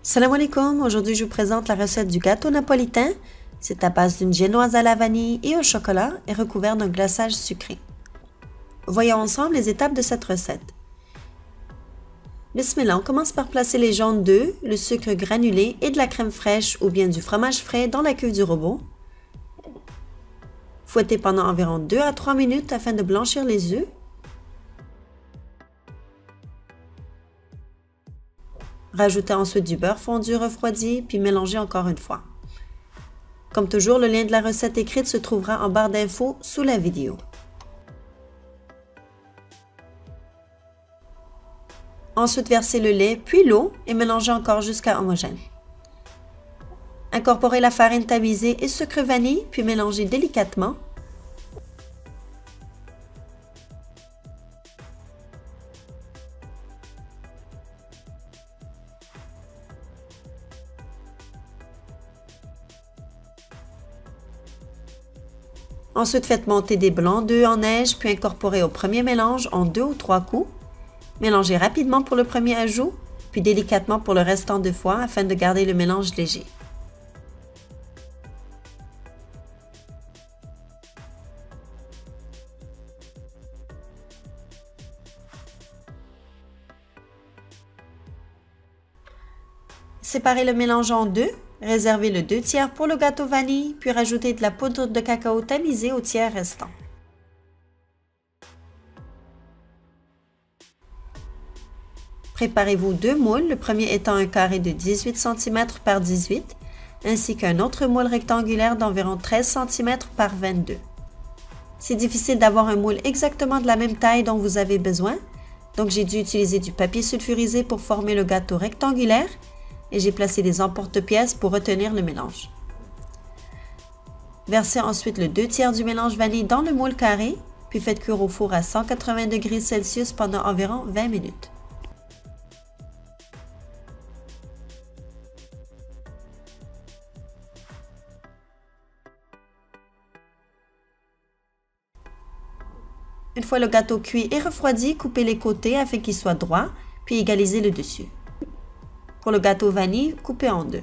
Salam alaikum, aujourd'hui je vous présente la recette du gâteau napolitain. C'est à base d'une génoise à la vanille et au chocolat et recouvert d'un glaçage sucré. Voyons ensemble les étapes de cette recette. Bismillah, on commence par placer les jaunes d'œufs, le sucre granulé et de la crème fraîche ou bien du fromage frais dans la cuve du robot. Fouettez pendant environ 2 à 3 minutes afin de blanchir les œufs. Rajoutez ensuite du beurre fondu refroidi, puis mélangez encore une fois. Comme toujours, le lien de la recette écrite se trouvera en barre d'infos sous la vidéo. Ensuite, versez le lait, puis l'eau et mélangez encore jusqu'à homogène. Incorporez la farine tamisée et sucre vanille, puis mélangez délicatement. Ensuite, faites monter des blancs d'œufs en neige, puis incorporez au premier mélange en 2 ou 3 coups. Mélangez rapidement pour le premier ajout, puis délicatement pour le restant 2 fois afin de garder le mélange léger. Séparez le mélange en deux. Réservez le 2/3 pour le gâteau vanille, puis rajoutez de la poudre de cacao tamisée au tiers restant. Préparez-vous 2 moules, le premier étant un carré de 18 cm par 18, ainsi qu'un autre moule rectangulaire d'environ 13 cm par 22. C'est difficile d'avoir un moule exactement de la même taille dont vous avez besoin, donc j'ai dû utiliser du papier sulfurisé pour former le gâteau rectangulaire, et j'ai placé des emporte-pièces pour retenir le mélange. Versez ensuite le 2/3 du mélange vanille dans le moule carré, puis faites cuire au four à 180 degrés Celsius pendant environ 20 minutes. Une fois le gâteau cuit et refroidi, coupez les côtés afin qu'il soit droit, puis égalisez le dessus. Pour le gâteau vanille, coupez en 2.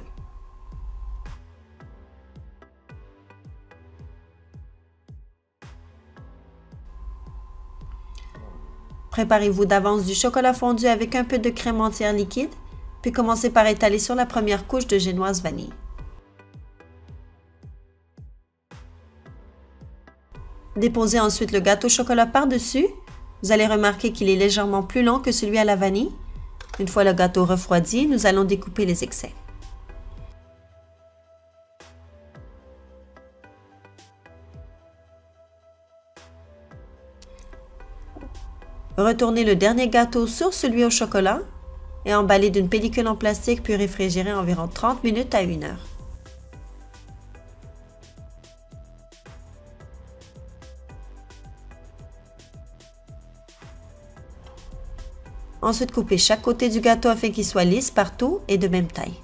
Préparez-vous d'avance du chocolat fondu avec un peu de crème entière liquide, puis commencez par étaler sur la première couche de génoise vanille. Déposez ensuite le gâteau au chocolat par-dessus. Vous allez remarquer qu'il est légèrement plus long que celui à la vanille. Une fois le gâteau refroidi, nous allons découper les excès. Retournez le dernier gâteau sur celui au chocolat et emballez d'une pellicule en plastique puis réfrigérez environ 30 minutes à 1 heure. Ensuite, coupez chaque côté du gâteau afin qu'il soit lisse partout et de même taille.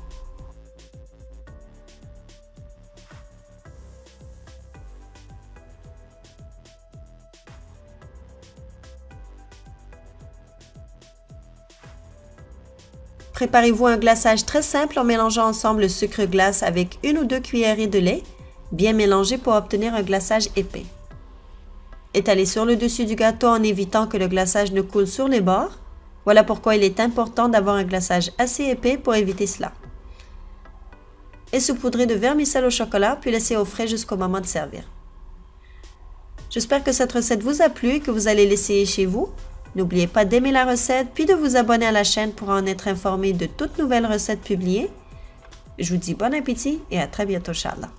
Préparez-vous un glaçage très simple en mélangeant ensemble le sucre glace avec 1 ou 2 cuillerées de lait, bien mélangé pour obtenir un glaçage épais. Étalez sur le dessus du gâteau en évitant que le glaçage ne coule sur les bords. Voilà pourquoi il est important d'avoir un glaçage assez épais pour éviter cela. Et saupoudrez de vermicelle au chocolat, puis laissez au frais jusqu'au moment de servir. J'espère que cette recette vous a plu et que vous allez l'essayer chez vous. N'oubliez pas d'aimer la recette, puis de vous abonner à la chaîne pour en être informé de toutes nouvelles recettes publiées. Je vous dis bon appétit et à très bientôt, Inch'Allah.